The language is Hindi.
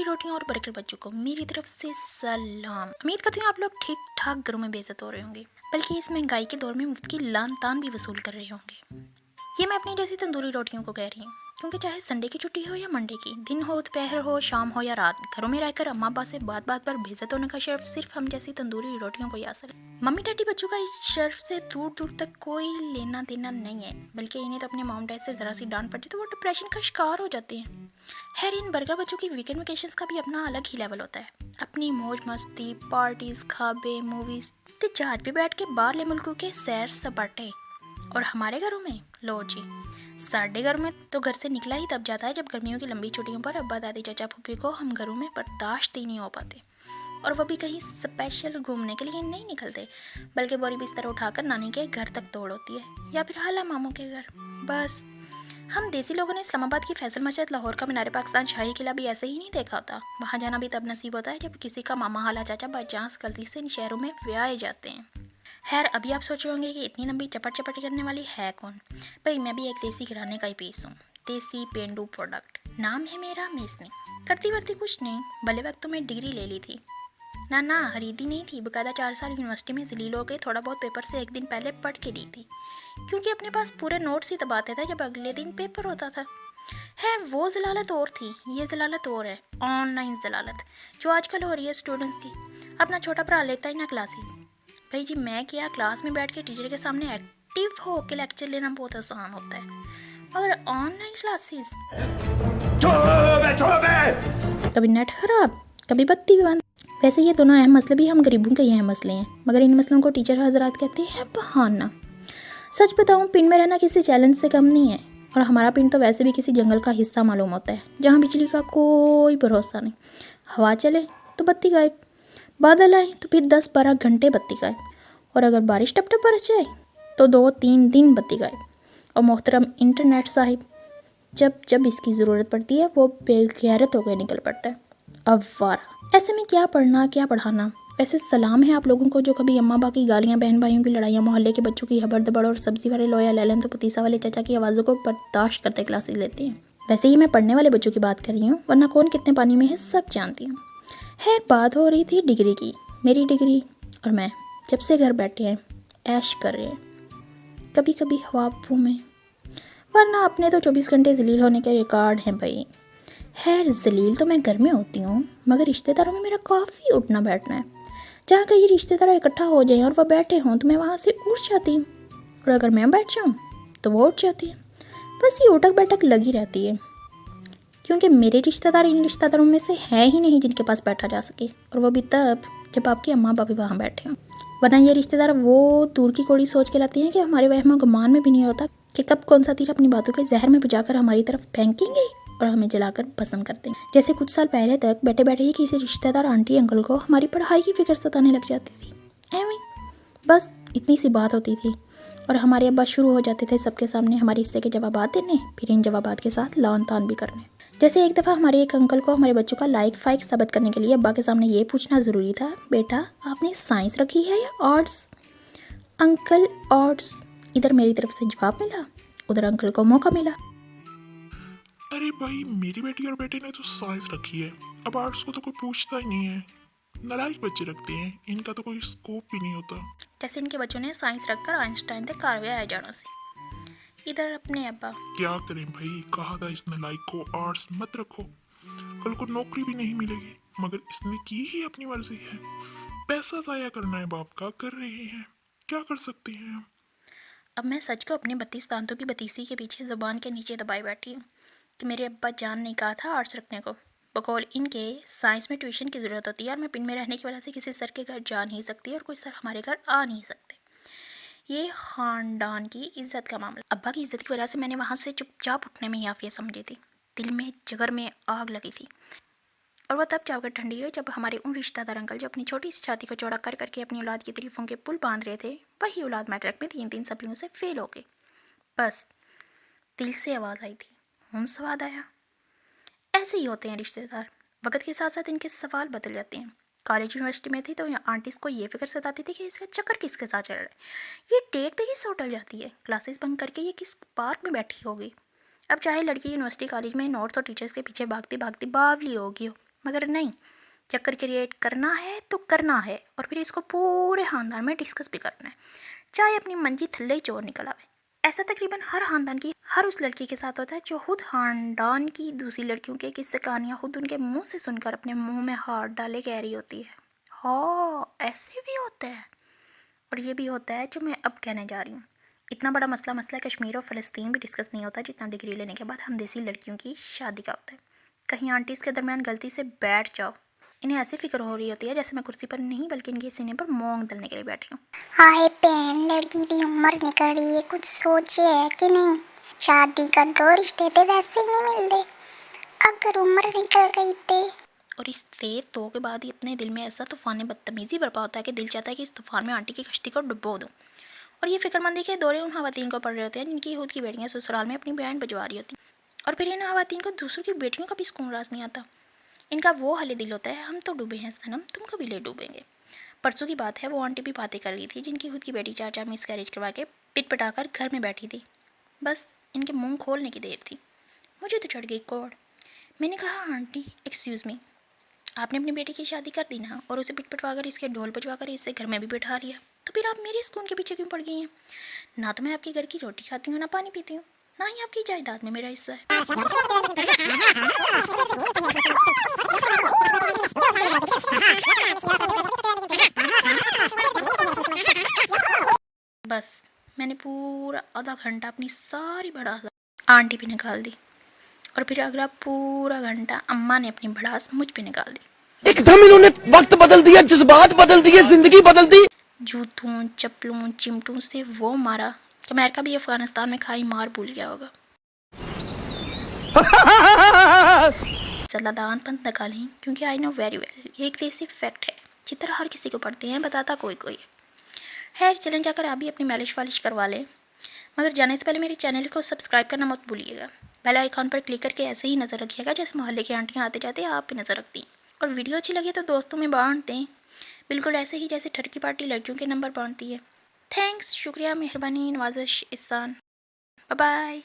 रोटियों और बर्गर बच्चों को मेरी तरफ से सलाम। उम्मीद करती हूँ आप लोग ठीक ठाक घरों में बेइज्जत हो रहे होंगे, बल्कि इस महंगाई के दौर में मुफ्त की लान तान भी वसूल कर रहे होंगे। ये मैं अपनी जैसी तंदूरी रोटियों को कह रही हूँ, क्योंकि चाहे संडे की छुट्टी हो या मंडे की, दिन हो, दोपहर हो, शाम हो या रात, घरों में रहकर अम्मा अब्बा से बात बात पर बेइज्जत होने का शर्फ सिर्फ हम जैसी तंदूरी रोटियों को ही हासिल है। मम्मी डैडी बच्चों का इस शर्फ से दूर दूर तक कोई लेना देना नहीं है, बल्कि इन्हें तो अपने मॉम डैड से जरा सी डांट पड़ती तो वो डिप्रेशन का शिकार हो जाते हैं। खैर, इन बर्गर बच्चों की वीकेंड वेकेशंस का भी अपना अलग ही लेवल होता है। अपनी मौज मस्ती, पार्टीज, खाबे, मूवीज, तो जहाज पे बैठ के बाहरले मुल्कों के सैर सपाटे। और हमारे घरों में लो जी, साढ़े घर में तो घर से निकला ही तब जाता है जब गर्मियों की लंबी छुट्टियों पर अब्बा दादी चाचा फूफी को हम घरों में बर्दाश्त ही नहीं हो पाते। और वो भी कहीं स्पेशल घूमने के लिए नहीं निकलते, बल्कि बोरी बिस्तर उठाकर नानी के घर तक दौड़ होती है, या फिर हाला मामू के घर। बस हम देसी लोगों ने इस्लामाबाद की फैसल मस्जिद, लाहौर का मीनार पाकिस्तान, शाही किला भी ऐसे ही नहीं देखा होता। वहाँ जाना भी तब नसीब होता है जब किसी का मामा हाला चाचा बाई चांस गलती से इन शहरों में ब्याए जाते हैं। खैर, अभी आप सोच रहे होंगे कि इतनी लंबी चपट चपट करने वाली है कौन। भाई, मैं भी एक देसी घराने का ही पीस हूँ, देसी पेंडू प्रोडक्ट। नाम है मेरा मेसनी। करती वर्ती कुछ नहीं, भले वक्त तो मैं डिग्री ले ली थी। ना खरीदी नहीं थी, बकायदा 4 साल यूनिवर्सिटी में जलील हो गए, थोड़ा बहुत पेपर से एक दिन पहले पढ़ के ली थी, क्योंकि अपने पास पूरे नोट्स ही दबाते थे जब अगले दिन पेपर होता था। है वो जलालत और थी, ये जलालत और है, ऑनलाइन जलालत जो आजकल हो रही है स्टूडेंट्स की। अपना छोटा भरा लेता ही ना क्लासेस। भाई जी, मैं क्या, क्लास में बैठ के टीचर के सामने एक्टिव हो के लेक्चर लेना बहुत आसान होता है, मगर ऑनलाइन क्लासेस, कभी नेट खराब, कभी बत्ती बंद। वैसे ये दोनों अहम मसले भी हम गरीबों के ही अहम मसले हैं, मगर इन मसलों को टीचर हजरात कहते हैं बहाना। सच बताऊं, पिंड में रहना किसी चैलेंज से कम नहीं है, और हमारा पिंड तो वैसे भी किसी जंगल का हिस्सा मालूम होता है, जहाँ बिजली का कोई भरोसा नहीं। हवा चले तो बत्ती गायब, बादल आए तो फिर 10-12 घंटे बत्ती गायब, और अगर बारिश टप टप बरस जाए तो 2-3 दिन बत्ती गायब। और मोहतरम इंटरनेट साहिब, जब जब इसकी ज़रूरत पड़ती है वो बेगैरत होकर निकल पड़ता है, अवारा। ऐसे में क्या पढ़ना क्या पढ़ाना। वैसे सलाम है आप लोगों को जो कभी अम्मा बा की गालियाँ, बहन भाइयों की लड़ाइयाँ, मोहल्ले के बच्चों की हबड़ दबड़ और सब्जी वाले लोया लैलन तो पतीसा वाले चाचा की आवाज़ों को बर्दाश्त करते क्लासेस लेते हैं। वैसे ही मैं पढ़ने वाले बच्चों की बात कर रही हूँ, वरना कौन कितने पानी में है सब जानती हूँ। खैर, बात हो रही थी डिग्री की। मेरी डिग्री और मैं जब से घर बैठे हैं, ऐश कर रहे हैं, कभी कभी ख्वाबों में, वरना अपने तो 24 घंटे जलील होने के रिकॉर्ड हैं भाई। खैर, जलील तो मैं घर में होती हूँ, मगर रिश्तेदारों में मेरा काफ़ी उठना बैठना है। जहाँ कहीं रिश्तेदार इकट्ठा हो जाएं और वह बैठे हों तो मैं वहाँ से उठ जाती हूँ, और अगर मैं बैठ जाऊँ तो वो उठ जाती है। बस ये उठक बैठक लगी रहती है, क्योंकि मेरे रिश्तेदार इन रिश्तेदारों में से है ही नहीं जिनके पास बैठा जा सके, और वो भी तब जब आपके अम्मा बाबी वहाँ बैठे हों। वरना ये रिश्तेदार वो दूर की कौड़ी सोच के लाती हैं कि हमारे वहम गुमान में भी नहीं होता कि कब कौन सा तीर अपनी बातों के जहर में बुझाकर हमारी तरफ फेंकेंगे और हमें जलाकर पसंद करते हैं। जैसे कुछ साल पहले तक बैठे बैठे ही किसी रिश्तेदार आंटी अंकल को हमारी पढ़ाई की फिक्र सताने लग जाती थी। एवं बस इतनी सी बात होती थी, और हमारे अब्बा शुरू हो जाते थे सबके सामने हमारे हिस्से के जवाबात देने, फिर इन जवाबात के साथ लॉन तान भी करने। जैसे एक दफ़ा हमारे एक अंकल को हमारे बच्चों का लाइक फाइक साबित करने के लिए अब्बा के सामने ये पूछना ज़रूरी था, बेटा आपने साइंस रखी है या आर्ट्स? Uncle arts. इधर मेरी तरफ से जवाब मिला, उधर अंकल को मौका मिला। अरे भाई, मेरी बेटी और बेटे ने तो साइंस रखी है, अब आर्ट्स को तो कोई पूछता ही नहीं है। नालायक बच्चे रखते हैं, इनका तो कोई स्कोप भी नहीं होता। जैसे इनके बच्चों ने साइंस रखकर आइंस्टाइन तक कारवे आ जाना सी। इधर अपने अब्बा, क्या करें भाई, कहा था इस नालायक को आर्ट्स मत रखो, कल को नौकरी भी नहीं मिलेगी, मगर इसने की ही अपनी मर्जी है। पैसा जाया करना है बाप का, कर रहे हैं, क्या कर सकते हैं हम। अब मैं सच को अपने 32 दांतों की बतीसी के पीछे ज़ुबान के नीचे दबाए बैठी हूँ कि मेरे अब्बा जान नहीं कहा था आर्ट्स रखने को। बकौल इनके साइंस में ट्यूशन की ज़रूरत होती है, और मैं पिंड में रहने की वजह से किसी सर के घर जा नहीं सकती, और कोई सर हमारे घर आ नहीं सकते। ये ख़ानदान की इज़्ज़त का मामला। अब्बा की इज़्ज़त की वजह से मैंने वहाँ से चुपचाप उठने में ही आफियत समझी थी। दिल में जिगर में आग लगी थी, और वह तब जाकर ठंडी हुई जब हमारे उन रिश्तेदार अंकल जो अपनी छोटी सी छाती को चौड़ा कर करके अपनी औलाद की तारीफों के पुल बांध रहे थे, वही औलाद मैट्रिक में 3-3 सप्लियों से फेल हो गए। बस दिल से आवाज़ आई थी, हम स्वाद आया। ऐसे ही होते हैं रिश्तेदार, वक्त के साथ साथ इनके सवाल बदल जाते हैं। कॉलेज यूनिवर्सिटी में थी तो आंटीज़ को ये फिक्र सताती थी कि इसका चक्कर किसके साथ चल रहा है, ये डेट पे किस होटल जाती है, क्लासेस बंक करके ये किस पार्क में बैठी होगी। अब चाहे लड़की यूनिवर्सिटी कॉलेज में नोट्स और टीचर्स के पीछे भागती भागती बावली होगी, मगर नहीं, चक्कर क्रिएट करना है तो करना है, और फिर इसको पूरे खानदान में डिस्कस भी करना है, चाहे अपनी मंजी थल्ले ही चोर निकल आवे। ऐसा तकरीबन हर खानदान की हर उस लड़की के साथ होता है जो खुद खानदान की दूसरी लड़कियों के किस्से कहानियाँ खुद उनके मुंह से सुनकर अपने मुंह में हाथ डाले कह रही होती है। हाँ, ऐसे भी होता है। और ये भी होता है जो मैं अब कहने जा रही हूँ। इतना बड़ा मसला कश्मीर और फ़लस्तीन भी डिस्कस नहीं होता जितना डिग्री लेने के बाद हम देसी लड़कियों की शादी का होता है। कहीं आंटीज़ के दरमियान गलती से बैठ जाओ, इन्हें ऐसी फिक्र हो रही होती है जैसे मैं कुर्सी पर नहीं बल्कि इनके सीने पर मोंग दलने के लिए बैठी हूँ। हाय पेन, लड़की की उम्र निकल रही है, कुछ सोचे है कि नहीं? शादी कर दो, रिश्ते तो वैसे ही नहीं मिलते अगर उम्र निकल गई ते। और इस तेज तो के बाद ही अपने दिल में ऐसा तूफान बदतमीज़ी बरपा होता है कि दिल चाहता है कि इस तूफान में आंटी की कश्ती को डुबो दूँ। और ये फिक्रमंदी के दौरे उन खवातीन को पड़ रहे होते हैं जिनकी खुद की बेटियाँ ससुराल में अपनी बैंड बजवा रही होती, और फिर इन खवातीन को दूसरों की बेटियों का भी सुकून रास नहीं आता। इनका वो हले दिल होता है, हम तो डूबे हैं सनम, तुम कभी ले डूबेंगे। परसों की बात है, वो आंटी भी बातें कर रही थी जिनकी खुद की बेटी 4 मिस कैरेज करवा के पिट पटाकर घर में बैठी थी। बस इनके मुंह खोलने की देर थी। मुझे तो चढ़ गई कोड़। मैंने कहा, आंटी एक्सक्यूज़ मी, आपने अपनी बेटी की शादी कर दी ना, और उसे पिट पटवा कर इसके ढोल बजवा कर इसे घर में भी बैठा लिया, तो फिर आप मेरे सुकून के पीछे क्यों पड़ गई हैं? ना तो मैं आपके घर की रोटी खाती हूँ, ना पानी पीती हूँ, ना ही आपकी जायदाद में मेरा हिस्सा है। बस मैंने पूरा आधा घंटा अपनी सारी भड़ास आंटी पे निकाल दी, और फिर अगला पूरा घंटा अम्मा ने अपनी भड़ास मुझ पे निकाल दी। एकदम इन्होंने वक्त बदल दिया, जज्बात बदल दिए, जिंदगी बदल दी। जूतों, चप्पलों, चिमटों से वो मारा कि अमेरिका भी अफगानिस्तान में खाई मार भूल गया होगा। सलादानपन निकालें क्योंकि आई नो वेरी वेल, ये एक देसी फैक्ट है, चित्र हर किसी को पढ़ते हैं, बताता कोई कोई है। खैर चलें, जाकर आप भी अपनी मालिश वालिश करवा लें, मगर जाने से पहले मेरे चैनल को सब्सक्राइब करना मत भूलिएगा। बेल आइकॉन पर क्लिक करके ऐसे ही नज़र रखिएगा जैसे मोहल्ले की आंटियाँ आते जाते आप पे नज़र रखती हैं। और वीडियो अच्छी लगे तो दोस्तों में बांट दें, बिल्कुल ऐसे ही जैसे ठरकी पार्टी लड़कियों के नंबर बांटती है। थैंक्स, शुक्रिया, मेहरबानी, नवाजिश, एहसान। Bye bye.